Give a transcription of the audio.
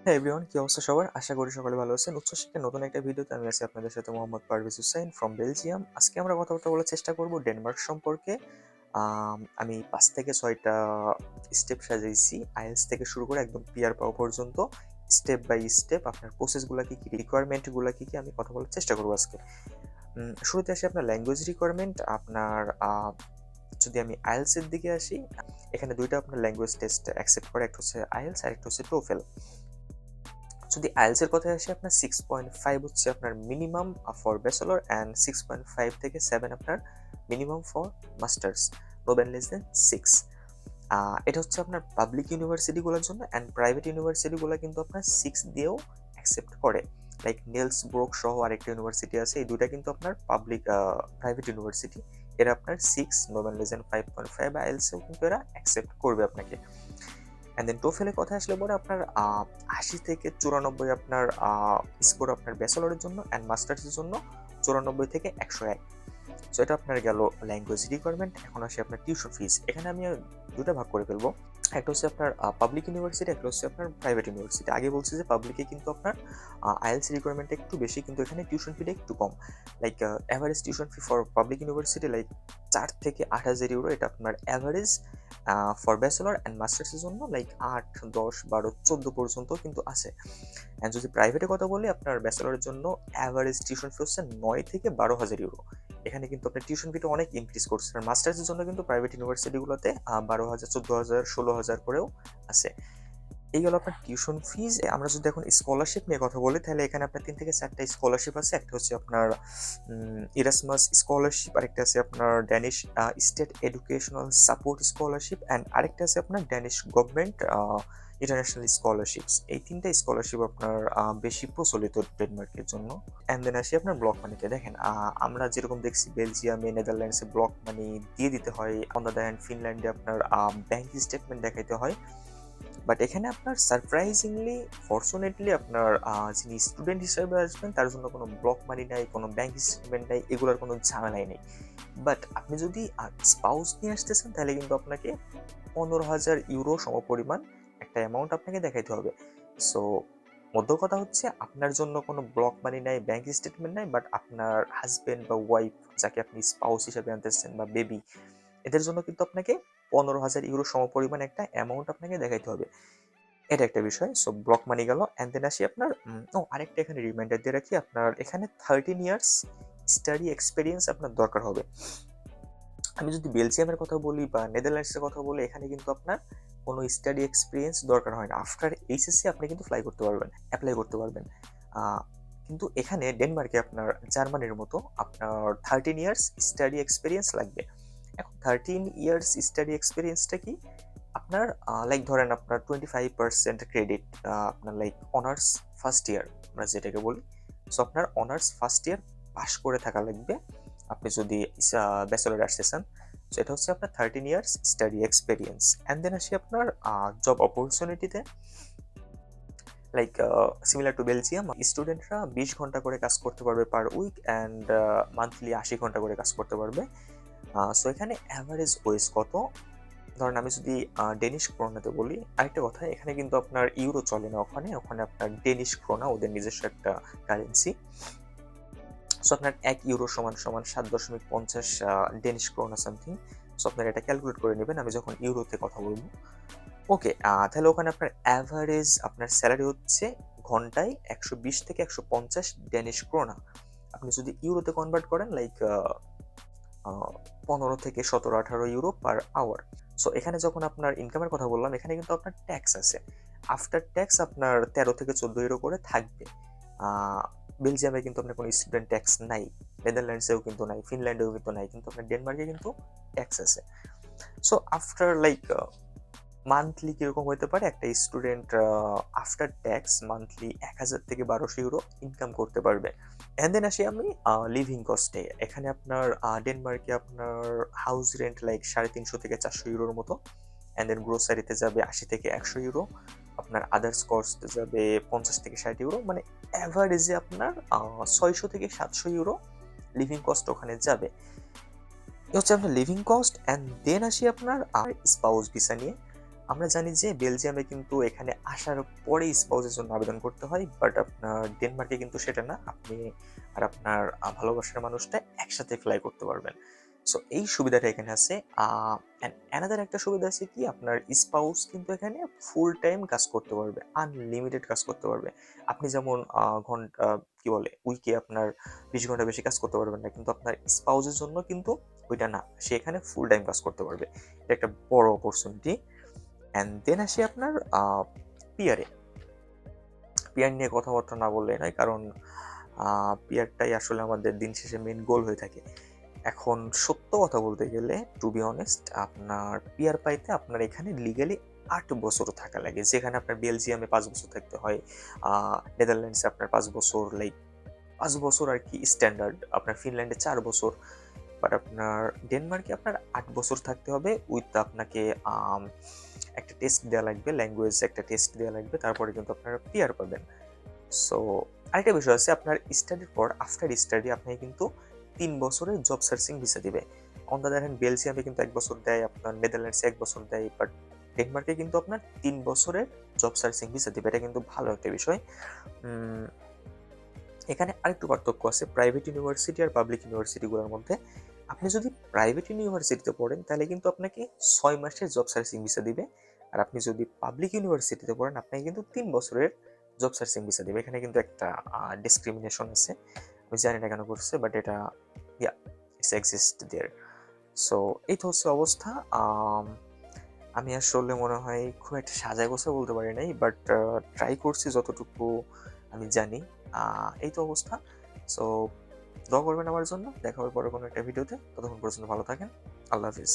হ্যাঁ এভরিওয়ান, কি অবস্থা সবার? আশা করি সকলে ভালো আছেন। উচ্চশিক্ষার নতুন একটা ভিডিওতে আমি আছি আপনাদের সাথে মোহাম্মদ পারভেজ হুসাইন ফ্রম বেলজিয়াম। আজকে আমরা কথাবার্তা বলার চেষ্টা করব ডেনমার্ক সম্পর্কে। আমি ৫ থেকে ৬টা স্টেপ সাজাইছি। আইএলটিএস থেকে শুরু করে একদম পিআর পাওয়া পর্যন্ত স্টেপ বাই স্টেপ আপনার প্রসেসগুলা কি, রিকোয়ারমেন্টগুলা কি, আমি কথা বলার চেষ্টা করব আজকে। শুরুতে আসি আপনার ল্যাঙ্গুয়েজ রিকোয়ারমেন্ট। আপনার যদি আমি আইএলটিএস এর দিকে আসি, এখানে ২টা আপনার ল্যাঙ্গুয়েজ টেস্ট অ্যাকসেপ্ট করে। একটা হচ্ছে আইএলটিএস আর একটা হচ্ছে টোফেল। যদি আইএলটিএস এর কথায় আসি, আপনার 6.5 হচ্ছে আপনার মিনিমাম ফর ব্যাচেলর অ্যান্ড 6.5 থেকে 7 আপনার minimum for masters, no than less than 6। এটা হচ্ছে আপনার পাবলিক ইউনিভার্সিটিগুলোর জন্য, অ্যান্ড প্রাইভেট ইউনিভার্সিটিগুলো কিন্তু আপনার 6 দিয়েও অ্যাকসেপ্ট করে। লাইক নেলস ব্রোক সহ আরেকটা ইউনিভার্সিটি আছে, এই দুইটা কিন্তু আপনার পাবলিক প্রাইভেট ইউনিভার্সিটি। এরা আপনার 6 নো দ্যান লেস দেন 5.5 আইএলটিএসেও কিন্তু এরা অ্যাকসেপ্ট করবে আপনাকে। অ্যান্ড দেন টোফেলের কথা আসলে পরে আপনার ৮০ থেকে ৯৪ আপনার স্কোর আপনার ব্যাচেলরের জন্য, অ্যান্ড মাস্টার্সের জন্য ৯৪ থেকে ১০১। সো এটা আপনার গেল ল্যাঙ্গুয়েজ রিকোয়ারমেন্ট। এখন আসি আপনার টিউশন ফিস। এখানে আমি দুটা ভাগ করে ফেলবো। একটা হচ্ছে আপনার পাবলিক ইউনিভার্সিটি, একটা হচ্ছে আপনার প্রাইভেট ইউনিভার্সিটি। আগে বলছি যে পাবলিকে কিন্তু আপনার আইএলটিএস রিকোয়ারমেন্ট একটু বেশি, কিন্তু এখানে টিউশন ফিটা একটু কম। Like average tuition fee for public university like ৪ থেকে ৮,০০০ ইউরো, এটা আপনার অ্যাভারেজ ফর ব্যাচেলর অ্যান্ড মাস্টার্সের জন্য লাইক ৮, ১০, ১২, ১৪ পর্যন্ত কিন্তু আছে। অ্যান্ড যদি প্রাইভেটের কথা বলি, আপনার ব্যাচেলরের জন্য অ্যাভারেজ টিউশন ফি হচ্ছে ৯ থেকে ১২,০০০ ইউরো। এখানে কিন্তু আপনার টিউশন ফিটা অনেক ইনক্রিজ করছে। আর মাস্টার্সের জন্য কিন্তু প্রাইভেট ইউনিভার্সিটিগুলোতে ১২,০০০, ১৪,০০০, ১৬,০০০ করেও আছে। এই গেল আপনার টিউশন ফিজ। আমরা যদি এখন স্কলারশিপ নিয়ে কথা বলি, তাহলে এখানে আপনার ৩ থেকে ৪টা স্কলারশিপ আছে। একটা হচ্ছে আপনার ইরাসমাস স্কলারশিপ, আরেকটা আছে আপনার Danish state educational support scholarship, and আরেকটা আছে আপনার ড্যানিশ গভর্নমেন্ট ইন্টারন্যাশনাল স্কলারশিপস। এই ৩টা স্কলারশিপ আপনার বেশি প্রচলিত ডেনমার্কের জন্য। অ্যান্ড দেন আসি আপনার ব্লক মানিতে। দেখেন, আমরা যেরকম দেখছি বেলজিয়ামে, নেদারল্যান্ডসে ব্লক মানি দিয়ে দিতে হয়। অন দ্য আদার হ্যান্ড ফিনল্যান্ডে আপনার ব্যাংক স্টেটমেন্ট দেখাইতে হয়। বাট এখানে আপনার সারপ্রাইজিংলি, ফরচুনেটলি আপনার যিনি স্টুডেন্ট হিসেবে আসবেন তার জন্য কোনো ব্লক মানি নাই, কোনো ব্যাংক স্টেটমেন্ট নাই, এগুলোর কোনো ঝামেলাই নেই। বাট আপনি যদি স্পাউস নিয়ে আসতেছেন, তাহলে কিন্তু আপনাকে ১৫,০০০ ইউরো সমপরিমাণ একটা অ্যামাউন্ট আপনাকে দেখাইতে হবে। সো মধ্য কথা হচ্ছে, আপনার জন্য কোনো ব্লক মানি নাই, ব্যাংক স্টেটমেন্ট নাই, বাট আপনার হাজবেন্ড বা ওয়াইফ, যাকে আপনি স্পাউস হিসেবে আনতেছেন, বা বেবি, এদের জন্য কিন্তু আপনাকে ১৫,০০০ ইউরো সমপরিমাণ একটা অ্যামাউন্ট আপনাকে দেখাইতে হবে। এটা একটা বিষয়। সো ব্লক মানি গেল। অ্যান্ড দেন আসি আপনার আরেকটা এখানে রিমাইন্ডার দিয়ে রাখি, আপনার এখানে 13 ইয়ার্স স্টাডি এক্সপেরিয়েন্স আপনার দরকার হবে। আমি যদি বেলজিয়ামের কথা বলি বা নেদারল্যান্ডসের কথা বলি, এখানে কিন্তু আপনার কোনো স্টাডি এক্সপিরিয়েন্স দরকার হয় না। আফটার এইচএসসি আপনি কিন্তু অ্যাপ্লাই করতে পারবেন। কিন্তু এখানে ডেনমার্কে আপনার জার্মানির মতো আপনার 13 ইয়ার্স স্টাডি এক্সপিরিয়েন্স লাগবে। এখন 13 ইয়ার্স স্টাডি এক্সপিরিয়েন্সটা কি? আপনার লাইক ধরেন আপনার 25% ক্রেডিট, আপনার লাইক অনার্স ফার্স্ট ইয়ার আমরা যেটাকে বলি। সো আপনার অনার্স ফার্স্ট ইয়ার পাশ করে থাকা লাগবে আপনি যদি ব্যাচেলর আসতেছেন। সো এটা হচ্ছে আপনার 13 years study experience. And then আসি আপনার জব অপরচুনিটিতে। লাইক সিমিলার টু বেলজিয়াম, স্টুডেন্টরা ২০ ঘন্টা করে কাজ করতে পারবে পার উইক, অ্যান্ড মান্থলি ৮০ ঘন্টা করে কাজ করতে পারবে। সো এখানে অ্যাভারেজ ওয়েজ কত? ধরেন আমি যদি ডেনিশ ক্রোনাতে বলি, আরেকটা কথা, এখানে কিন্তু আপনার ইউরো চলে না, ওখানে আপনার ডেনিশ ক্রোনা, ওদের নিজস্ব একটা কারেন্সি। সো আপনার ১ ইউরো সমান সমান ৭.৫০ ডেনিশ ক্রোনা সামথিং। সো আপনারা এটা ক্যালকুলেট করে নেবেন আমি যখন ইউরোতে কথা বলবো। ওকে, তাহলে ওখানে আপনার অ্যাভারেজ আপনার স্যালারি হচ্ছে ঘন্টায় ১২০ থেকে ১৫০ ডেনিশ ক্রোনা। আপনি যদি ইউরোতে কনভার্ট করেন, লাইক ১৫ থেকে ১৭-১৮ ইউরো পার আওয়ার। সো এখানে যখন আপনার ইনকামের কথা বললাম, এখানে কিন্তু আপনার ট্যাক্স আছে। আফটার ট্যাক্স আপনার ১৩ থেকে ১৪ ইউরো করে থাকবে। বেলজিয়ামে কিন্তু আপনার কোনো স্টুডেন্ট ট্যাক্স নাই, নেদারল্যান্ডসেও কিন্তু নাই, ফিনল্যান্ডেও কিন্তু নাই, কিন্তু আপনার ডেনমার্কে কিন্তু ট্যাক্স আছে। সো আফটার লাইক মান্থলি কিরকম হতে পারে, একটা স্টুডেন্ট আফটার ট্যাক্স মান্থলি ১,০০০ থেকে ১২০০ ইউরো ইনকাম করতে পারবে। অ্যান্ড দেন আসি আমি লিভিং কস্টে। এখানে আপনার ডেনমার্কে আপনার হাউস রেন্ট লাইক ৩৫০ থেকে ৪০০ ইউরোর মতো। অ্যান্ড দেন গ্রোসারিতে যাবে ৮০ থেকে ১০০ ইউরো। আপনার আদার্স কস্ট যাবে ৫০ থেকে ৬০ ইউরো। মানে অ্যাভারেজে আপনার ৬০০ থেকে ৭০০ ইউরো লিভিং কস্ট ওখানে যাবে। এ হচ্ছে আপনার লিভিং কস্ট। অ্যান্ড দেন আসি আপনার স্পাউস ভিসা নিয়ে। আমরা জানি যে বেলজিয়ামে কিন্তু এখানে আসার পরে স্পাউসের জন্য আবেদন করতে হয়, বাট আপনার ডেনমার্কে কিন্তু সেটা না। আপনি আর আপনার ভালোবাসার মানুষটা একসাথে ফ্লাই করতে পারবেন। সো এই সুবিধাটা এখানে আছে। অ্যানাদার একটা সুবিধা আছে কি, আপনার স্পাউস কিন্তু এখানে ফুল টাইম কাজ করতে পারবে, আনলিমিটেড কাজ করতে পারবে। আপনি যেমন ঘন্টা কি বলে উইকে আপনার 20 ঘন্টা বেশি কাজ করতে পারবেন না, কিন্তু আপনার স্পাউসের জন্য কিন্তু ওইটা না, সে এখানে ফুল টাইম কাজ করতে পারবে। এটা একটা বড় অপরচুনিটি। অ্যান্ড দেন আসি আপনার পিয়ারে। পিয়ার নিয়ে কথাবার্তা না বললে নয়, কারণ পিয়ারটাই আসলে আমাদের দিন শেষে মেন গোল হয়ে থাকে। এখন সত্য কথা বলতে গেলে, টু বি অনেস্ট, আপনার পিয়ার পাইতে আপনার এখানে লিগালি 8 বছর থাকা লাগে, যেখানে আপনার বেলজিয়ামে 5 বছর থাকতে হয়, নেদারল্যান্ডসে আপনার 5 বছর, লাইক 5 বছর আর কি স্ট্যান্ডার্ড, আপনার ফিনল্যান্ডে 4 বছর। বাট আপনার ডেনমার্কে আপনার 8 বছর থাকতে হবে, উইথ আপনাকে একটা টেস্ট দেওয়া লাগবে, ল্যাঙ্গুয়েজ একটা টেস্ট দেওয়া লাগবে, তারপরে কিন্তু আপনারা পিয়ার পাবেন। সো আরেকটা বিষয় আছে, আপনার স্টাডির পর আফটার স্টাডি আপনাকে কিন্তু 3 বছরের জব সার্চিং ভিসা দিবে। অন দ্য আদার হ্যান্ড বেলজিয়ামে কিন্তু 1 বছর দেয়, আপনার নেদারল্যান্ডসে 1 বছর দেয়, বাট ডেনমার্কে কিন্তু আপনার 3 বছরের জব সার্চিং ভিসা দিবে। এটা কিন্তু ভালো একটা বিষয়। এখানে আরেকটু পার্থক্য আছে প্রাইভেট ইউনিভার্সিটি আর পাবলিক ইউনিভার্সিটিগুলোর মধ্যে। আপনি যদি প্রাইভেট ইউনিভার্সিটিতে পড়েন তাহলে কিন্তু আপনাকে 6 মাসের জব সার্চিং ভিসা দিবে, আর আপনি যদি পাবলিক ইউনিভার্সিটিতে পড়েন আপনাকে কিন্তু 3 বছরের জব সার্চিং ভিসা দিবে। এখানে কিন্তু একটা ডিসক্রিমিনেশন আছে, আমি জানি না কেন করছে, বাট এটা yeah it's exist there. So এই তো হচ্ছে অবস্থা। আমি আসলে মনে হয় খুব একটা সাজায় গোছায় বলতে পারি নাই, বাট ট্রাই করছি যতটুকু আমি জানি। এই তো অবস্থা। সো দোয়া করবেন আমার জন্য। দেখা হবে পরে কোনো একটা ভিডিওতে। ততক্ষণ পর্যন্ত ভালো থাকেন। আল্লাহ হাফিজ।